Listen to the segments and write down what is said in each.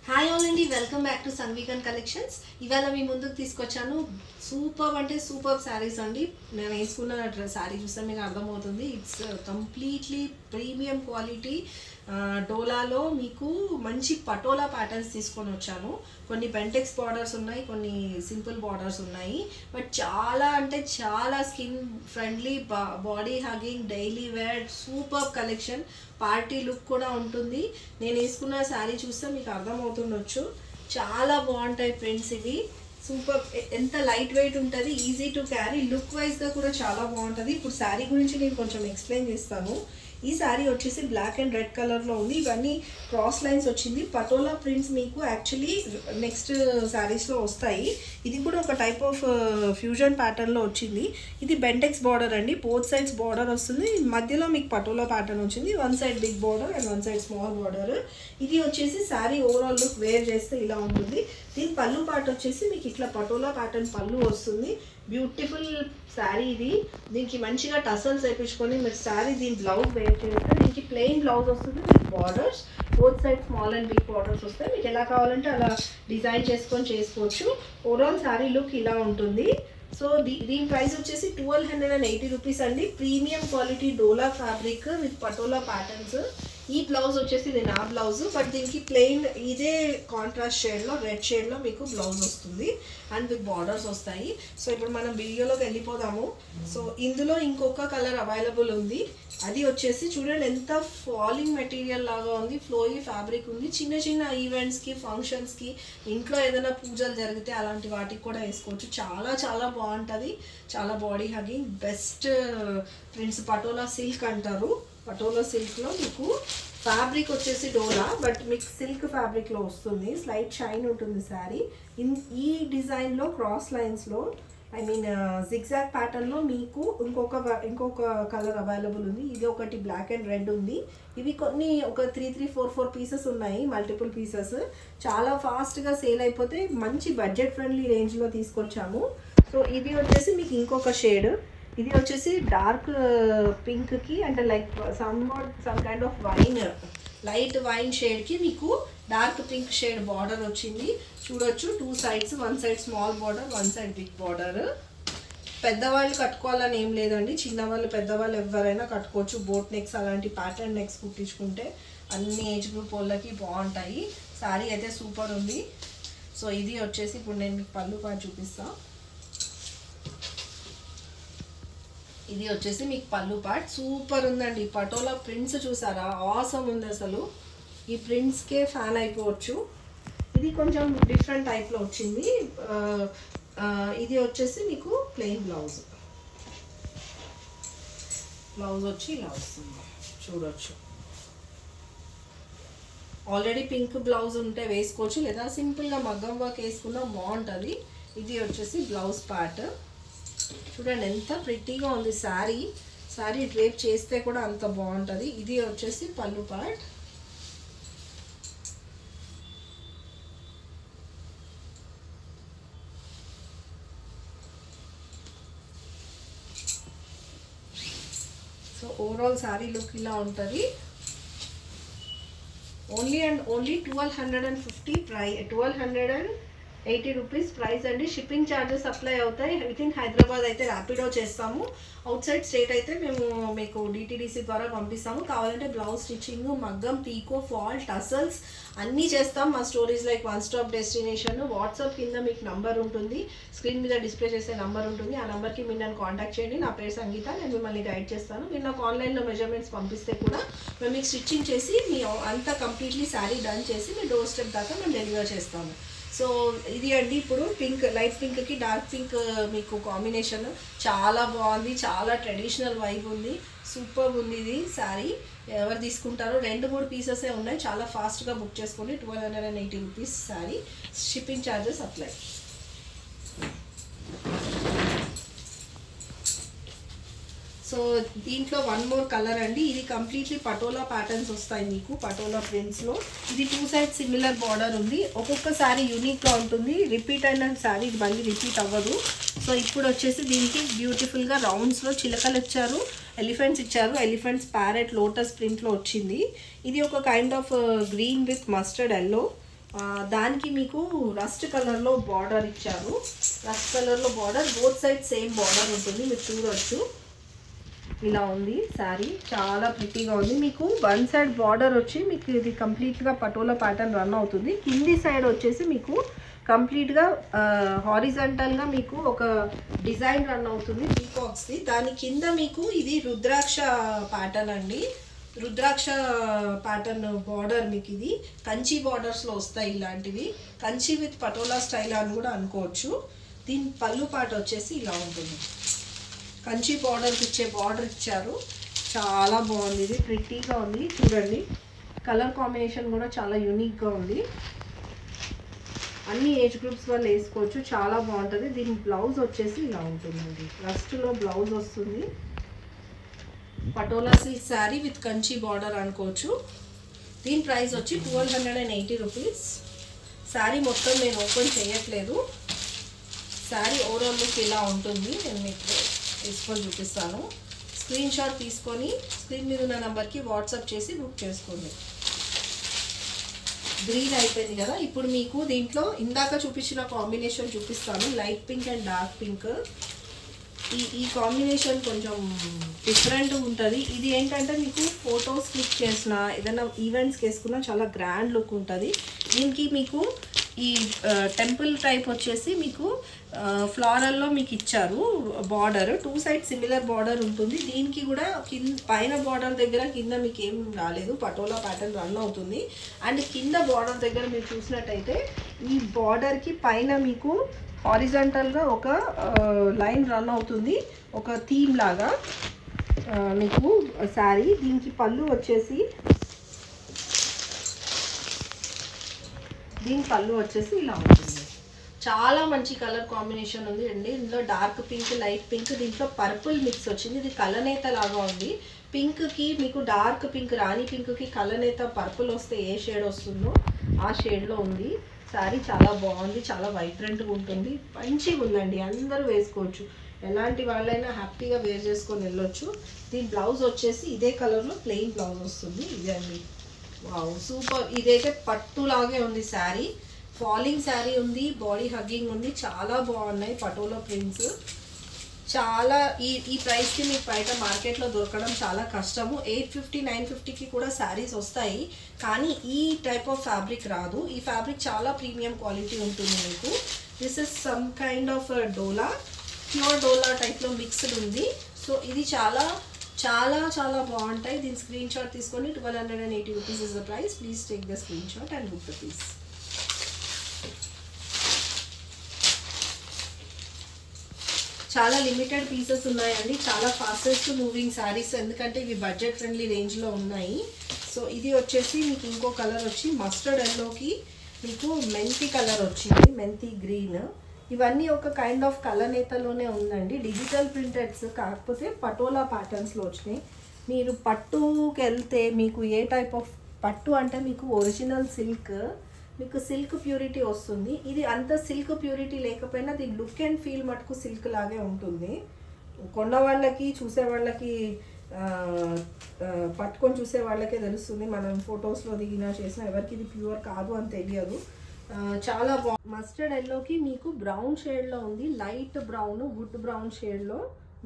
Hi all అండి, welcome back to సన్వీకన్ collections. ఇవాళ మీ ముందుకు తీసుకొచ్చాను సూపర్ అంటే సూపర్ శారీస్ అండి. నేను వేసుకున్న శారీ చూస్తే మీకు అర్థమవుతుంది. It's completely premium quality. డోలాలో మీకు మంచి పటోలా ప్యాటర్న్స్ తీసుకొని వచ్చాను. కొన్ని బెంటెక్స్ బార్డర్స్ ఉన్నాయి, కొన్ని సింపుల్ బార్డర్స్ ఉన్నాయి. బట్ చాలా అంటే చాలా skin friendly, body hugging, daily wear super collection. Party look కూడా ఉంటుంది. నేను వేసుకున్న శారీ చూస్తే మీకు అర్థమవుతుండొచ్చు. చాలా బాగుంటాయి ప్రింట్స్ ఇవి. సూపర్, ఎంత లైట్ వెయిట్ ఉంటుంది, ఈజీ టు క్యారీ, లుక్ వైజ్గా కూడా చాలా బాగుంటుంది. ఇప్పుడు శారీ గురించి నేను కొంచెం ఎక్స్ప్లెయిన్ చేస్తాను. ఈ శారీ వచ్చేసి బ్లాక్ అండ్ రెడ్ కలర్లో ఉంది. ఇవన్నీ క్రాస్ లైన్స్ వచ్చింది. పటోలా ప్రింట్స్ మీకు యాక్చువల్లీ నెక్స్ట్ శారీస్లో వస్తాయి. ఇది కూడా ఒక టైప్ ఆఫ్ ఫ్యూజన్ ప్యాటర్న్లో వచ్చింది. ఇది బెంటెక్స్ బార్డర్ అండి. బోత్ సైడ్స్ బార్డర్ వస్తుంది. మధ్యలో మీకు పటోలా ప్యాటర్న్ వచ్చింది. One side big border and one side small border. ఇది వచ్చేసి శారీ ఓవరాల్ లుక్ వేర్ చేస్తే ఇలా ఉంటుంది. దీని పళ్ళు పార్ట్ వచ్చేసి మీకు ఇట్లా పటోలా ప్యాటర్న్ పళ్ళు వస్తుంది. బ్యూటిఫుల్ శారీ ఇది. దీనికి మంచిగా టసల్స్ వేయించుకొని మీరు శారీ దీని బ్లౌజ్ వేర్ చేస్తే దీనికి ప్లెయిన్ బ్లౌజ్ వస్తుంది with borders. Both side small and big borders వస్తాయి. మీకు ఎలా కావాలంటే అలా డిజైన్ చేసుకొని చేసుకోవచ్చు. ఓవరాల్ శారీ లుక్ ఇలా ఉంటుంది. సో దీని ప్రైస్ వచ్చేసి 1280 రూపీస్ అండి. Premium quality dola fabric with patola patterns. ఈ బ్లౌజ్ వచ్చేసి ఇది నా బ్లౌజ్, బట్ దీనికి ప్లెయిన్ ఇదే కాంట్రాస్ట్ షేడ్లో, రెడ్ షేడ్లో మీకు బ్లౌజ్ వస్తుంది అండ్ విత్ బార్డర్స్ వస్తాయి. సో ఇప్పుడు మనం వీడియోలోకి వెళ్ళిపోదాము. సో ఇందులో ఇంకొక కలర్ అవైలబుల్ ఉంది. అది వచ్చేసి చూడండి ఎంత ఫాలింగ్ మెటీరియల్ లాగా ఉంది. ఫ్లోయీ ఫ్యాబ్రిక్ ఉంది. చిన్న చిన్న ఈవెంట్స్కి, ఫంక్షన్స్కి, ఇంట్లో ఏదైనా పూజలు జరిగితే అలాంటి వాటికి కూడా వేసుకోవచ్చు. చాలా చాలా బాగుంటుంది. చాలా body hugging, best prints. Patola silk అంటారు. పటోలా సిల్క్లో మీకు ఫ్యాబ్రిక్ వచ్చేసి డోలా, బట్ మీకు సిల్క్ ఫ్యాబ్రిక్లో వస్తుంది. స్లైట్ షైన్ ఉంటుంది శారీ. ఈ డిజైన్లో క్రాస్ లైన్స్లో, ఐ మీన్ జిగ్జాగ్ ప్యాటర్న్లో మీకు ఇంకొక కలర్ అవైలబుల్ ఉంది. ఇది ఒకటి బ్లాక్ అండ్ రెడ్ ఉంది. ఇవి కొన్ని ఒక 3-4 పీసెస్ ఉన్నాయి, మల్టిపుల్ పీసెస్. చాలా ఫాస్ట్గా సేల్ అయిపోతే మంచి బడ్జెట్ ఫ్రెండ్లీ రేంజ్లో తీసుకొచ్చాము. సో ఇది వచ్చేసి మీకు ఇంకొక షేడ్. ఇది వచ్చేసి డార్క్ పింక్కి అంటే like some kind of wine, light wine షేడ్కి మీకు డార్క్ పింక్ షేడ్ బార్డర్ వచ్చింది. చూడొచ్చు, 2 sides, one side small border, one side big border. పెద్దవాళ్ళు కట్టుకోవాలని ఏం లేదండి. చిన్నవాళ్ళు, పెద్దవాళ్ళు ఎవరైనా కట్టుకోవచ్చు. బోట్ నెక్స్ అలాంటి ప్యాటర్న్ నెక్స్ కుట్టించుకుంటే అన్ని ఏజ్ గ్రూప్ వాళ్ళకి బాగుంటాయి. శారీ అయితే సూపర్ ఉంది. సో ఇది వచ్చేసి ఇప్పుడు నేను మీకు పళ్ళు పాటు చూపిస్తాను. ఇది వచ్చేసి మీకు పళ్ళు పార్ట్. సూపర్ ఉందండి. పటోలా ప్రింట్స్ చూసారా, ఆసమ్ ఉంది అసలు. ఈ ప్రింట్స్కే ఫ్యాన్ అయిపోవచ్చు. ఇది కొంచెం డిఫరెంట్ టైప్లో వచ్చింది. ఇది వచ్చేసి మీకు ప్లెయిన్ బ్లౌజ్ వచ్చి ఇలా వస్తుంది. చూడొచ్చు, ఆల్రెడీ పింక్ బ్లౌజ్ ఉంటే వేసుకోవచ్చు, లేదా సింపుల్గా మగ్గం వర్క్ వేసుకున్నా బాగుంటుంది. ఇది వచ్చేసి బ్లౌజ్ పార్ట్. చూడండి ఎంత ప్రిట్టీగా ఉంది శారీ డ్రేప్ చేస్తే కూడా అంత బాగుంటుంది. ఇది వచ్చేసి పళ్ళు part. So overall sari look ఇలా ఉంటుంది. ఓన్లీ 1280 రూపీస్ ప్రైస్ అండి. షిప్పింగ్ ఛార్జెస్ అప్లై అవుతాయి. విత్ ఇన్ హైదరాబాద్ అయితే ర్యాపిడో చేస్తాము. అవుట్ సైడ్ స్టేట్ అయితే మేము మీకు DTDC ద్వారా పంపిస్తాము. కావాలంటే బ్లౌజ్ స్టిచ్చింగ్, మగ్గం, పీకో, ఫాల్, టసల్స్ అన్నీ చేస్తాం. మా stories like one stop destination. WhatsApp కింద మీకు నంబర్ ఉంటుంది, స్క్రీన్ మీద డిస్ప్లే చేసే నంబర్ ఉంటుంది. ఆ నెంబర్కి మీరు నన్ను కాంటాక్ట్ చేయండి. నా పేరు సంగీత, నేను మిమ్మల్ని గైడ్ చేస్తాను. మీరు నాకు ఆన్లైన్లో మెజర్మెంట్స్ పంపిస్తే కూడా మేము మీకు స్టిచ్చింగ్ చేసి మీ అంతా కంప్లీట్లీ శారీ డన్ చేసి మీ డోర్ స్టెప్ దాకా మేము డెలివర్ చేస్తాము. సో ఇది అండి. ఇప్పుడు పింక్, లైట్ పింక్కి డార్క్ పింక్ మీకు కాంబినేషన్ చాలా బాగుంది. చాలా ట్రెడిషనల్ వైబ్ ఉంది. సూపర్ ఉంది ఇది శారీ. ఎవరు తీసుకుంటారో 2-3 పీసెసే ఉన్నాయి. చాలా ఫాస్ట్గా బుక్ చేసుకోండి. 1280 rupees sari. Shipping charges apply. So దీంట్లో వన్ మోర్ కలర్ అండి. ఇది కంప్లీట్లీ పటోలా ప్యాటర్న్స్ వస్తాయి మీకు, పటోలా ప్రింట్స్లో. ఇది 2 sides సిమిలర్ బార్డర్ ఉంది. ఒక్కొక్క శారీ యూనిక్గా ఉంటుంది. రిపీట్ అయిన శారీ ఇది మళ్ళీ రిపీట్ అవ్వదు. సో ఇప్పుడు వచ్చేసి దీనికి బ్యూటిఫుల్గా రౌండ్స్లో చిలకలు ఇచ్చారు, ఎలిఫెంట్స్ ఇచ్చారు. ఎలిఫెంట్స్ ప్యారెట్ లోటస్ ప్రింట్లో వచ్చింది. ఇది ఒక kind of green with mustard yellow. దానికి మీకు రస్ట్ కలర్లో బార్డర్ ఇచ్చారు. రస్ట్ కలర్లో border, both side same border ఉంటుంది. మీరు చూడవచ్చు ఇలా ఉంది శారీ, చాలా ప్రిటీగా ఉంది. మీకు వన్ సైడ్ బార్డర్ వచ్చి మీకు ఇది కంప్లీట్గా పటోలా ప్యాటర్న్ రన్ అవుతుంది. కింది సైడ్ వచ్చేసి మీకు కంప్లీట్గా హారిజంటల్గా మీకు ఒక డిజైన్ రన్ అవుతుంది పీకాక్స్ది. దాని కింద మీకు ఇది రుద్రాక్ష ప్యాటర్న్ అండి. రుద్రాక్ష ప్యాటర్న్ బార్డర్ మీకు ఇది కంచి బార్డర్స్లో వస్తాయి ఇలాంటివి. కంచి విత్ పటోలా స్టైల్ అని కూడా అనుకోవచ్చు. దీని పళ్ళు పాట వచ్చేసి ఇలా ఉంటుంది. కంచి బార్డర్కి ఇచ్చే బార్డర్ ఇచ్చారు. చాలా బాగుంది, ఇది ప్రిటీగా ఉంది. చూడండి కలర్ కాంబినేషన్ కూడా చాలా యూనిక్గా ఉంది. అన్ని ఏజ్ గ్రూప్స్ వాళ్ళు వేసుకోవచ్చు, చాలా బాగుంటుంది. దీని బ్లౌజ్ వచ్చేసి ఇలా ఉంటుందండి. రస్ట్లో బ్లౌజ్ వస్తుంది. Patola silk sari with Kanchi border అనుకోవచ్చు. దీని ప్రైస్ వచ్చి 1280 రూపీస్. శారీ మొత్తం నేను ఓపెన్ చేయట్లేదు. శారీ ఓవరాల్ లుక్ ఇలా ఉంటుంది. నేను మీకు తీసుకొని చూపిస్తాను. స్క్రీన్ షాట్ తీసుకొని స్క్రీన్ మీద ఉన్న నెంబర్కి వాట్సాప్ చేసి బుక్ చేసుకోండి. గ్రీన్ అయిపోయింది కదా. ఇప్పుడు మీకు దీంట్లో ఇందాక చూపించిన కాంబినేషన్ చూపిస్తాను. Light pink and dark pink. ఈ కాంబినేషన్ కొంచెం డిఫరెంట్ ఉంటుంది. ఇది ఏంటంటే మీకు ఫొటోస్ క్లిక్ చేసిన ఏదైనా ఈవెంట్స్కి వేసుకున్నా చాలా గ్రాండ్ లుక్ ఉంటుంది. దీనికి మీకు ఈ టెంపుల్ టైప్ వచ్చేసి మీకు ఫ్లారల్లో మీకు ఇచ్చారు border. Two side similar border ఉంటుంది. దీనికి కూడా కింద పైన బార్డర్ దగ్గర కింద మీకు ఏం రాలేదు, పటోలా ప్యాటర్న్ రన్ అవుతుంది. అండ్ కింద బార్డర్ దగ్గర మీరు చూసినట్టయితే ఈ బార్డర్కి పైన మీకు హారిజంటల్గా ఒక లైన్ రన్ అవుతుంది, ఒక థీమ్ లాగా మీకు శారీ. దీనికి పళ్ళు వచ్చేసి ఇలా ఉంటుంది. చాలా మంచి కలర్ కాంబినేషన్ ఉంది అండి. ఇందులో డార్క్ పింక్, లైట్ పింక్, దీంట్లో పర్పుల్ మిక్స్ వచ్చింది. ఇది కలనేత లాగా ఉంది. పింక్కి మీకు డార్క్ పింక్, రాణి పింక్కి కలనేత పర్పుల్ వస్తే ఏ షేడ్ వస్తుందో ఆ షేడ్లో ఉంది. శారీ చాలా బాగుంది, చాలా వైబ్రెంట్గా ఉంటుంది, మంచిగా ఉందండి. అందరూ వేసుకోవచ్చు, ఎలాంటి వాళ్ళైనా హ్యాపీగా వేర్ చేసుకొని వెళ్ళొచ్చు. దీని బ్లౌజ్ వచ్చేసి ఇదే కలర్లో ప్లెయిన్ బ్లౌజ్ వస్తుంది. ఇదే అండి, వావ్ సూపర్. ఇదైతే పట్టులాగే ఉంది శారీ. ఫాలింగ్ శారీ ఉంది, బాడీ హగ్గింగ్ ఉంది, చాలా బాగున్నాయి పటోలా ప్రింట్స్. చాలా ఈ ప్రైస్కి మీకు బయట మార్కెట్లో దొరకడం చాలా కష్టము. 850, 950కి కూడా శారీస్ వస్తాయి, కానీ ఈ టైప్ ఆఫ్ ఫ్యాబ్రిక్ రాదు. ఈ ఫ్యాబ్రిక్ చాలా ప్రీమియం క్వాలిటీ ఉంటుంది మీకు. This is some kind of dola, pure dola టైప్లో మిక్స్డ్ ఉంది. సో ఇది చాలా చాలా చాలా బాగుంటాయి. దీని స్క్రీన్ షాట్ తీసుకొని 1280 rupees is the price. Please take the screenshot and book the piece. చాలా లిమిటెడ్ పీసెస్ ఉన్నాయండి, చాలా ఫాస్టెస్ట్ మూవింగ్ శారీస్, ఎందుకంటే ఇవి బడ్జెట్ ఫ్రెండ్లీ రేంజ్లో ఉన్నాయి. సో ఇది వచ్చేసి మీకు ఇంకో కలర్ వచ్చి మస్టర్డ్ ఎల్లోకి మీకు మెంతి కలర్ వచ్చింది, మెంతి గ్రీన్. ఇవన్నీ ఒక కైండ్ ఆఫ్ కలనేతలోనే ఉందండి. డిజిటల్ ప్రింటెడ్స్ కాకపోతే పటోలా ప్యాటర్న్స్లో వచ్చినాయి. మీరు పట్టుకి వెళ్తే మీకు ఏ టైప్ ఆఫ్ పట్టు అంటే మీకు ఒరిజినల్ సిల్క్, మీకు సిల్క్ ప్యూరిటీ వస్తుంది. ఇది అంత సిల్క్ ప్యూరిటీ లేకపోయినా దీని లుక్ అండ్ ఫీల్ మటుకు సిల్క్ లాగే ఉంటుంది. కొన్న వాళ్ళకి చూసే వాళ్ళకి పట్టుకొని చూసే వాళ్ళకే తెలుస్తుంది. మనం ఫొటోస్లో దిగినా చేసినా ఎవరికి ఇది ప్యూర్ కాదు అని తెలియదు. చాలా బాగుంది. మస్టర్డ్ ఎల్లోకి మీకు బ్రౌన్ షేడ్లో ఉంది, లైట్ బ్రౌన్, వుడ్ బ్రౌన్ షేడ్లో,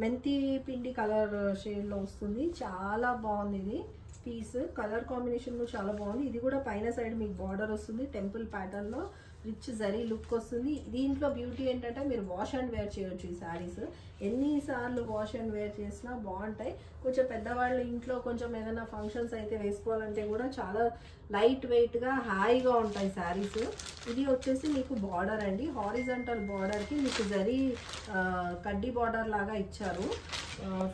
మెంతి పిండి కలర్ షేడ్లో వస్తుంది. చాలా బాగుంది ఇది పీస్. కలర్ కాంబినేషన్ కూడా చాలా బాగుంది. ఇది కూడా పైన సైడ్ మీకు బార్డర్ వస్తుంది, టెంపుల్ ప్యాటర్న్లో రిచ్ జరీ లుక్ వస్తుంది. దీంట్లో బ్యూటీ ఏంటంటే మీరు వాష్ అండ్ వేర్ చేయొచ్చు. ఈ శారీస్ ఎన్నిసార్లు వాష్ అండ్ వేర్ చేసినా బాగుంటాయి. కొంచెం పెద్దవాళ్ళు ఇంట్లో కొంచెం ఏదైనా ఫంక్షన్స్ అయితే వేసుకోవాలంటే కూడా చాలా లైట్ వెయిట్గా హాయిగా ఉంటాయి శారీస్. ఇది వచ్చేసి మీకు బార్డర్ అండి, హారిజంటల్ బార్డర్కి మీకు జరీ కడ్డీ బార్డర్ లాగా ఇచ్చారు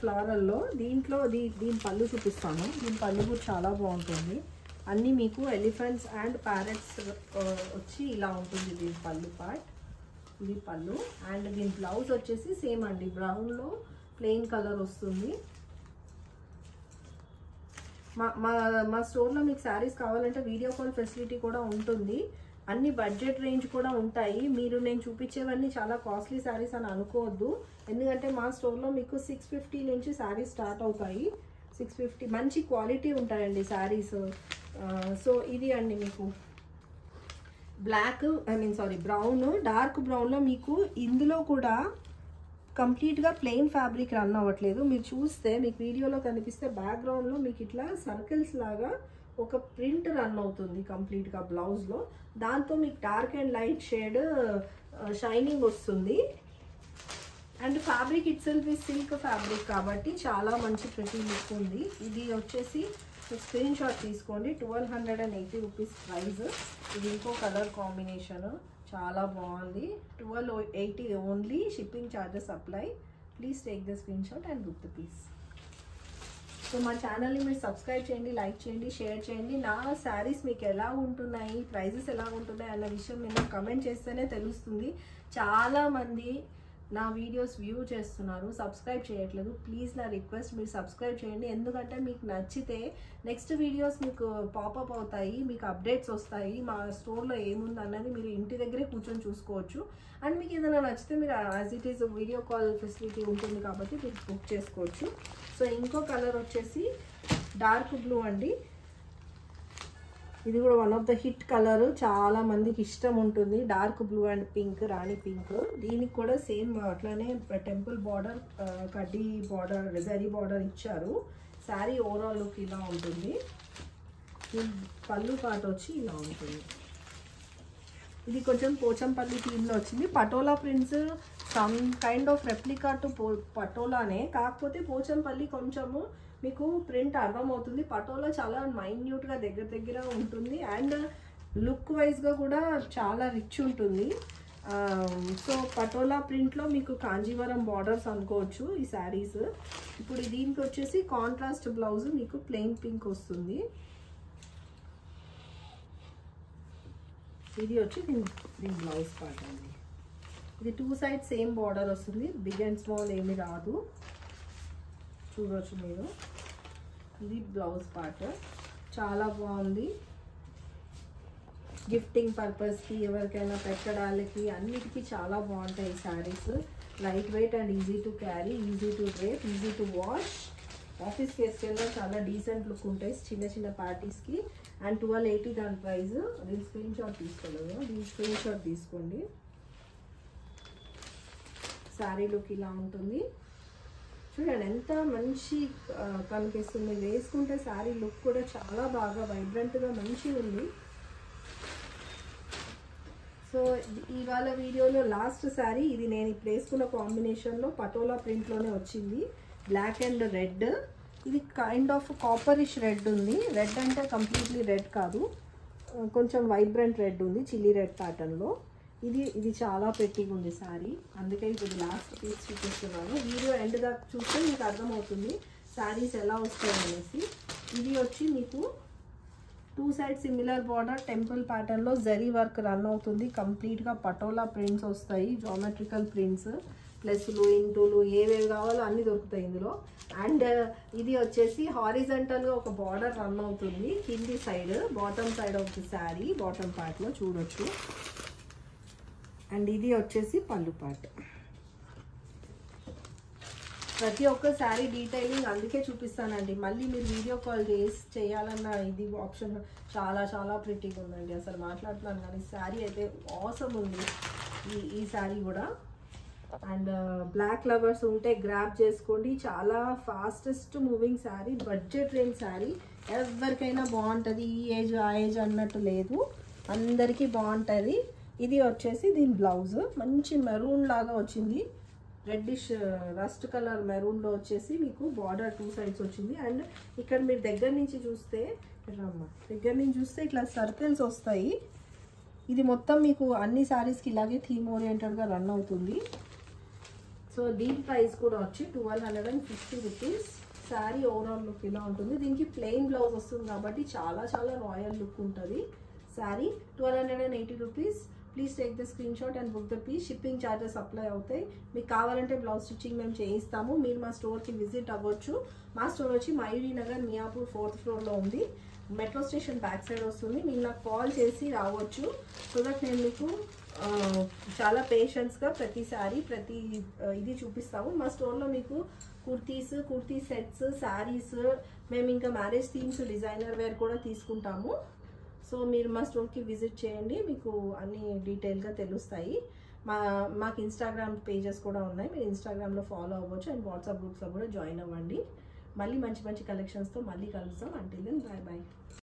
ఫ్లారల్లో. దీంట్లో దీని పళ్ళు చూపిస్తాను. దీని పళ్ళు కూడా చాలా బాగుంటుంది. అన్నీ మీకు ఎలిఫెంట్స్ అండ్ ప్యారెట్స్ వచ్చి ఇలా ఉంటుంది దీని పళ్ళు పార్ట్. ఇది పళ్ళు. అండ్ దీని బ్లౌజ్ వచ్చేసి సేమ్ అండి, బ్రౌన్లో ప్లెయిన్ కలర్ వస్తుంది. మా స్టోర్లో మీకు శారీస్ కావాలంటే వీడియో కాల్ ఫెసిలిటీ కూడా ఉంటుంది. అన్ని బడ్జెట్ రేంజ్ కూడా ఉంటాయి. మీరు నేను చూపించేవన్నీ చాలా కాస్ట్లీ శారీస్ అని అనుకోవద్దు, ఎందుకంటే మా స్టోర్లో మీకు 650 నుంచి శారీస్ స్టార్ట్ అవుతాయి. 650 మంచి క్వాలిటీ ఉంటాయండి శారీస్. సో ఇది అండి మీకు బ్లాక్ బ్రౌన్, డార్క్ బ్రౌన్లో మీకు ఇందులో కూడా కంప్లీట్గా ప్లెయిన్ ఫ్యాబ్రిక్ రన్ అవ్వట్లేదు. మీరు చూస్తే మీకు వీడియోలో కనిపిస్తే బ్యాక్గ్రౌండ్లో మీకు ఇట్లా సర్కిల్స్ లాగా ఒక ప్రింట్ రన్ అవుతుంది కంప్లీట్గా బ్లౌజ్లో. దాంతో మీకు dark and light shade shining వస్తుంది. అండ్ ఫ్యాబ్రిక్ ఇట్ సెల్ఫ్ ఈ సిల్క్ ఫ్యాబ్రిక్ కాబట్టి చాలా మంచి ప్రతి లుక్ ఉంది. ఇది వచ్చేసి స్క్రీన్ షాట్ తీసుకోండి. 1280 రూపీస్ ప్రైస్. ఇది ఇంకో కలర్ కాంబినేషన్ చాలా బాగుంది. 1280 only, shipping charges apply. Please take the screenshot and book the piece. So మా ఛానల్ని మీరు సబ్స్క్రైబ్ చేయండి, లైక్ చేయండి, షేర్ చేయండి. నా శారీస్ మీకు ఎలా ఉంటున్నాయి, ప్రైజెస్ ఎలా ఉంటున్నాయి అన్న విషయం నేను కమెంట్ చేస్తేనే తెలుస్తుంది. చాలామంది నా వీడియోస్ వ్యూ చేస్తున్నారు, సబ్స్క్రైబ్ చేయట్లేదు. ప్లీజ్ నా రిక్వెస్ట్ మీరు సబ్స్క్రైబ్ చేయండి. ఎందుకంటే మీకు నచ్చితే నెక్స్ట్ వీడియోస్ మీకు పాపప్ అవుతాయి, మీకు అప్డేట్స్ వస్తాయి. మా స్టోర్లో ఏముంది అన్నది మీరు ఇంటి దగ్గరే కూర్చొని చూసుకోవచ్చు. అండ్ మీకు ఏదైనా నచ్చితే మీరు as it is video call facility ఉంటుంది కాబట్టి మీరు బుక్ చేసుకోవచ్చు. సో ఇంకో కలర్ వచ్చేసి డార్క్ బ్లూ అండి. ఇది కూడా one of the hit colour, చాలా మందికి ఇష్టం ఉంటుంది. Dark blue and pink, Rani pink. దీనికి కూడా సేమ్ అట్లానే టెంపుల్ బార్డర్, కడ్డీ బార్డర్, జరీ బార్డర్ ఇచ్చారు. శారీ ఓవరాల్ లుక్ ఇలా ఉంటుంది. పళ్ళు పాట వచ్చి ఇలా ఉంటుంది. ఇది కొంచెం పోచంపల్లి థీమ్లో వచ్చింది. Patola prints some kind of replica to పటోలానే, కాకపోతే పోచంపల్లి కొంచెము మీకు ప్రింట్ అర్థమవుతుంది. పటోలా చాలా మైన్యూట్గా దగ్గర ఉంటుంది. అండ్ లుక్ వైజ్గా కూడా చాలా రిచ్ ఉంటుంది. సో పటోలా ప్రింట్లో మీకు కాంజీవరం బార్డర్స్ అనుకోవచ్చు ఈ శారీస్. ఇప్పుడు దీనికి వచ్చేసి కాంట్రాస్ట్ బ్లౌజ్ మీకు ప్లెయిన్ పింక్ వస్తుంది. ఇది వచ్చి దీని బ్లౌజ్ పార్ట్ అండి. ఇది 2 సైడ్ సేమ్ బార్డర్ వస్తుంది, బిగ్ అండ్ స్మాల్ ఏమి రాదు, చూడవచ్చు మీరు. ఇది బ్లౌజ్ పార్ట్ చాలా బాగుంది. గిఫ్టింగ్ పర్పస్కి, ఎవరికైనా పెట్టడానికి, అన్నిటికీ చాలా బాగుంటాయి ఈ saris. Light weight and easy to carry, easy to drape, easy to wash. ఆఫీస్కి వేసుకెళ్ళినా చాలా డీసెంట్ లుక్ ఉంటాయి చిన్న పార్టీస్కి. అండ్ 1280 దాని ప్రైస్. దీని స్క్రీన్ షాట్ తీసుకోలేదు, దీని స్క్రీన్ షాట్ తీసుకోండి. శారీ లుక్ ఇలా ఉంటుంది. చూడండి ఎంత మంచి కనిపిస్తుంది. వేసుకుంటే శారీ లుక్ కూడా చాలా బాగా వైబ్రెంట్గా మంచిగా ఉంది. సో ఇవాళ వీడియోలో లాస్ట్ శారీ ఇది. నేను ఇప్పుడు వేసుకున్న కాంబినేషన్లో పటోలా ప్రింట్లోనే వచ్చింది, బ్లాక్ అండ్ రెడ్. ఇది కైండ్ ఆఫ్ కాపరిష్ రెడ్ ఉంది. రెడ్ అంటే కంప్లీట్లీ రెడ్ కాదు, కొంచెం వైబ్రెంట్ రెడ్ ఉంది, చిల్లీ రెడ్ ప్యాటర్న్లో. ఇది చాలా పెట్టిగా ఉంది శారీ, అందుకే ఇప్పుడు లాస్ట్ పీస్ చూపిస్తున్నాను. వీడియో ఎండ్ దాకా చూస్తే మీకు అర్థమవుతుంది శారీస్ ఎలా వస్తాయి అనేసి. ఇది వచ్చి మీకు 2 సైడ్ సిమిలర్ బార్డర్ టెంపుల్ ప్యాటర్న్లో జరీ వర్క్ రన్ అవుతుంది. కంప్లీట్గా పటోలా ప్రింట్స్ వస్తాయి, జామెట్రికల్ ప్రింట్స్, ప్లస్లు ఇంటూలు ఏవేవి కావాలో అన్నీ దొరుకుతాయి ఇందులో. అండ్ ఇది వచ్చేసి హారిజంటల్గా ఒక బార్డర్ రన్ అవుతుంది కింది side, bottom side of the sari, bottom పార్ట్లో చూడొచ్చు. అండ్ ఇది వచ్చేసి పళ్ళు పార్ట్. ప్రతి ఒక్క శారీ డీటెయిలింగ్ అందుకే చూపిస్తానండి. మళ్ళీ మీరు వీడియో కాల్ చేయాలన్న ఇది ఆప్షన్ చాలా ప్రిటీగా ఉందండి. అసలు మాట్లాడుతున్నాను కానీ శారీ అయితే ఆసమ్ ఉంది ఈ శారీ కూడా. అండ్ బ్లాక్ లవర్స్ ఉంటే గ్రాప్ చేసుకోండి. చాలా fastest moving sari, budget range sari. ఎవరికైనా బాగుంటుంది, ఈ ఏజ్ ఆ ఏజ్ అన్నట్టు లేదు, అందరికీ బాగుంటుంది. ఇది వచ్చేసి దీని బ్లౌజ్ మంచి మెరూన్ లాగా వచ్చింది, రెడ్డిష్ రస్ట్ కలర్ మెరూన్లో వచ్చేసి మీకు బార్డర్ 2 సైడ్స్ వచ్చింది. అండ్ ఇక్కడ మీరు దగ్గర నుంచి చూస్తే ఇట్లా సర్కిల్స్ వస్తాయి. ఇది మొత్తం మీకు అన్ని శారీస్కి ఇలాగే థీమ్ ఓరియంటెడ్గా రన్ అవుతుంది. సో దీని ప్రైస్ కూడా వచ్చి 1250 రూపీస్. శారీ ఓవరాల్ లుక్ ఇలా ఉంటుంది. దీనికి ప్లెయిన్ బ్లౌజ్ వస్తుంది కాబట్టి చాలా రాయల్ లుక్ ఉంటుంది. Sari 1280 rupees. Please take the screenshot and book the piece. Shipping charges apply అవుతాయి. మీకు కావాలంటే బ్లౌజ్ స్టిచ్చింగ్ మేము చేయిస్తాము. మీరు మా స్టోర్కి విజిట్ అవ్వచ్చు. మా స్టోర్ వచ్చి మయూరి నగర్, మియాపూర్ 4th ఫ్లోర్లో ఉంది. మెట్రో స్టేషన్ బ్యాక్ సైడ్ వస్తుంది. మీరు నాకు కాల్ చేసి రావచ్చు. సో దట్ నేను మీకు చాలా పేషెన్స్గా ప్రతి శారీ ప్రతి ఇది చూపిస్తాము. మా స్టోర్లో మీకు కుర్తీ సెట్స్, శారీస్, మేము ఇంకా మ్యారేజ్ థీమ్స్, డిజైనర్ వేర్ కూడా తీసుకుంటాము. సో మీరు మా స్టోర్కి విజిట్ చేయండి, మీకు అన్ని డీటెయిల్గా తెలుస్తాయి. మాకు ఇన్స్టాగ్రామ్ పేజెస్ కూడా ఉన్నాయి, మీరు ఇన్స్టాగ్రామ్లో ఫాలో అవ్వచ్చు అండ్ వాట్సాప్ గ్రూప్స్లో కూడా జాయిన్ అవ్వండి. మళ్ళీ మంచి మంచి కలెక్షన్స్తో మళ్ళీ కలుస్తాం. Until then bye bye.